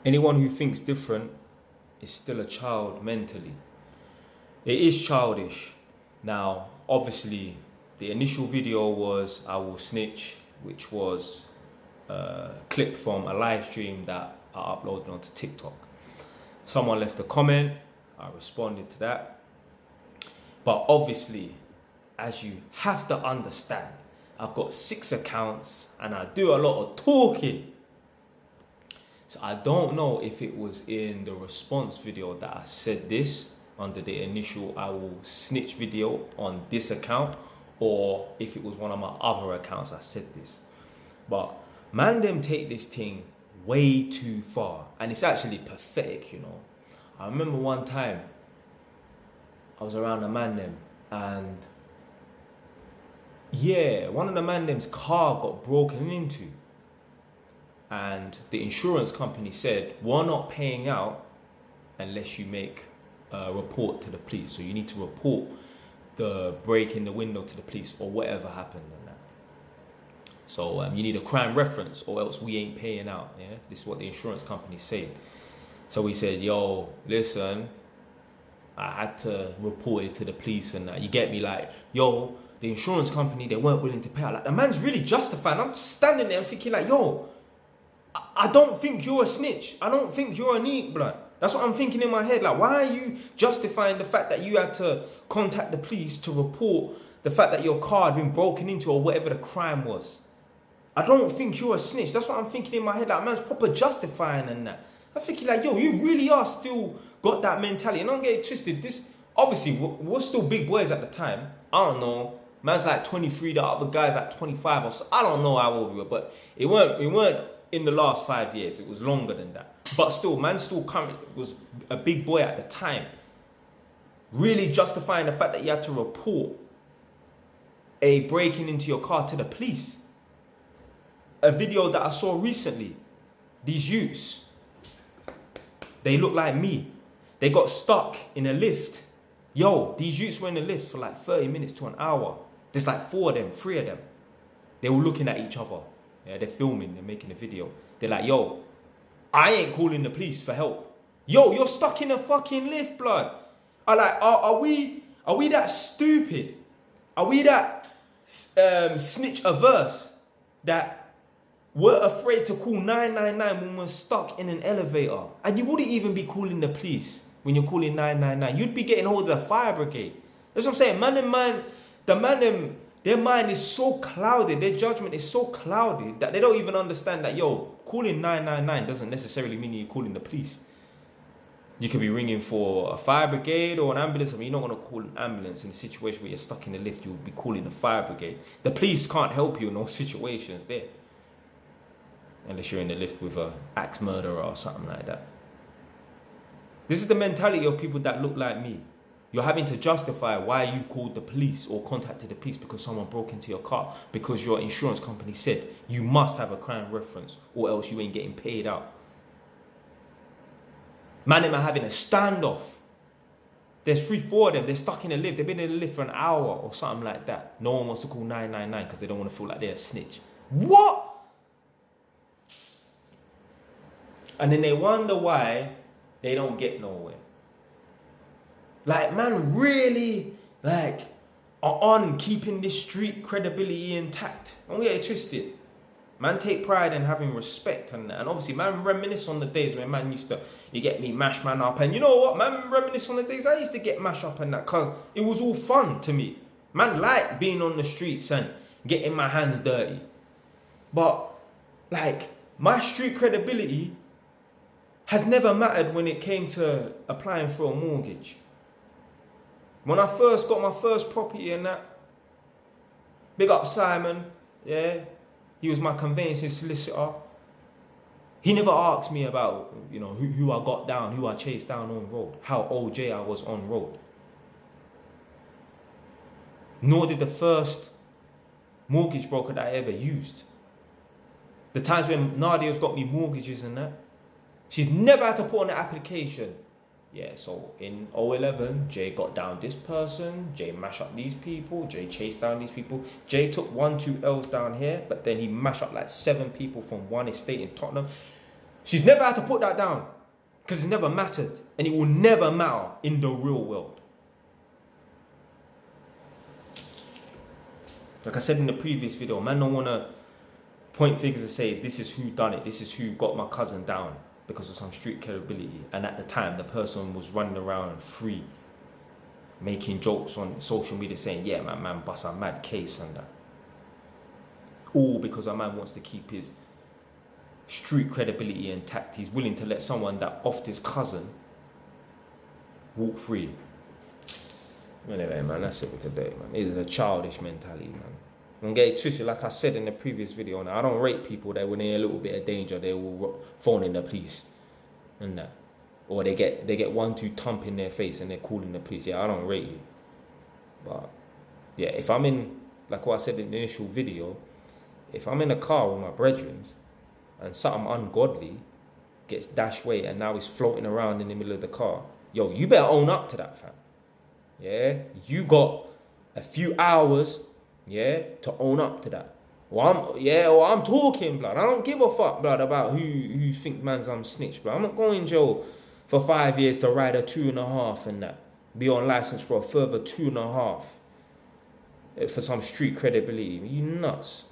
Anyone who thinks different is still a child mentally. It is childish. Now, obviously, the initial video was I Will Snitch, which was a clip from a live stream that I uploaded onto TikTok. Someone left a comment, I responded to that. But obviously, as you have to understand, I've got 6 accounts and I do a lot of talking. So I don't know if it was in the response video that I said this under the initial I Will Snitch video on this account, or if it was one of my other accounts I said this. But man, them take this thing way too far, and it's actually pathetic, you know. I remember one time I was around a man them, and yeah, one of the man them's car got broken into, and the insurance company said, we're not paying out unless you make a report to the police. So you need to report the break in the window to the police or whatever happened and that. So you need a crime reference or else we ain't paying out. Yeah, this is what the insurance company said. So we said, yo, listen, I had to report it to the police and that. You get me? Like, yo, the insurance company, they weren't willing to pay out. Like, the man's really justified. I'm standing there and thinking like, yo, I don't think you're a snitch. I don't think you're a neat blood. That's what I'm thinking in my head. Like, why are you justifying the fact that you had to contact the police to report the fact that your car had been broken into or whatever the crime was? I don't think you're a snitch. That's what I'm thinking in my head. Like, man's proper justifying and that. I'm thinking like, yo, you really are still got that mentality. And don't get it twisted. This, obviously, we're still big boys at the time. I don't know. Man's like 23, the other guy's like 25 or so. I don't know how old we were, but it weren't in the last 5 years. It was longer than that. But still, man still was a big boy at the time. Really justifying the fact that you had to report a breaking into your car to the police. A video that I saw recently, these youths, they look like me. They got stuck in a lift. Yo, these youths were in the lift for like 30 minutes to an hour. There's like 4 of them, 3 of them. They were looking at each other. Yeah, they're filming, they're making a video. They're like, yo, I ain't calling the police for help. Yo, you're stuck in a fucking lift, blood. Are we that stupid? Are we that snitch averse that we're afraid to call 999 when we're stuck in an elevator? And you wouldn't even be calling the police when you're calling 999. You'd be getting hold of the fire brigade. That's what I'm saying. Their mind is so clouded, their judgment is so clouded that they don't even understand that, yo, calling 999 doesn't necessarily mean you're calling the police. You could be ringing for a fire brigade or an ambulance. I mean, you're not going to call an ambulance in a situation where you're stuck in a lift. You'll be calling the fire brigade. The police can't help you in those situations there. Unless you're in the lift with an axe murderer or something like that. This is the mentality of people that look like me. You're having to justify why you called the police or contacted the police because someone broke into your car, because your insurance company said you must have a crime reference or else you ain't getting paid out. Man, them are having a standoff. There's 3, 4 of them. They're stuck in a lift. They've been in a lift for an hour or something like that. No one wants to call 999 because they don't want to feel like they're a snitch. What? And then they wonder why they don't get nowhere. Like, man, really, like, are on keeping this street credibility intact. Don't get it twisted. Man, take pride in having respect. And obviously, man, reminisce on the days when man used to, you get me, mash man up. And you know what, man, reminisce on the days I used to get mashed up and that. Because it was all fun to me. Man, like being on the streets and getting my hands dirty. But, like, my street credibility has never mattered when it came to applying for a mortgage. When I first got my first property and that, big up Simon, yeah, he was my conveyancing solicitor. He never asked me about, you know, who I got down, who I chased down on road, how OJ I was on road. Nor did the first mortgage broker that I ever used. The times when Nadia's got me mortgages and that, she's never had to put on an application. Yeah, so in 011, Jay got down this person, Jay mashed up these people, Jay chased down these people. Jay took 1, 2 L's down here, but then he mashed up like 7 people from one estate in Tottenham. She's never had to put that down because it never mattered, and it will never matter in the real world. Like I said in the previous video, man don't want to point figures and say, this is who done it, this is who got my cousin down because of some street credibility. And at the time, the person was running around free, making jokes on social media saying, yeah, man bust a mad case and that. All because a man wants to keep his street credibility intact. He's willing to let someone that offed his cousin walk free. Anyway, man, that's it for today, man. This is a childish mentality, man. Don't get it twisted, like I said in the previous video. Now, I don't rate people that when they're in a little bit of danger, they will phone in the police and that. Or they get 1-2 thump in their face and they're calling the police. Yeah, I don't rate you. But, yeah, if I'm in, like what I said in the initial video, if I'm in a car with my brethren and something ungodly gets dashed away and now he's floating around in the middle of the car, yo, you better own up to that, fam. Yeah, you got a few hours, yeah, to own up to that. I'm talking, blood. I don't give a fuck, blood, about who think man's snitch, blood. I'm not going to jail for 5 years to ride a 2.5 and that. Be on license for a further 2.5 for some street credibility. You nuts.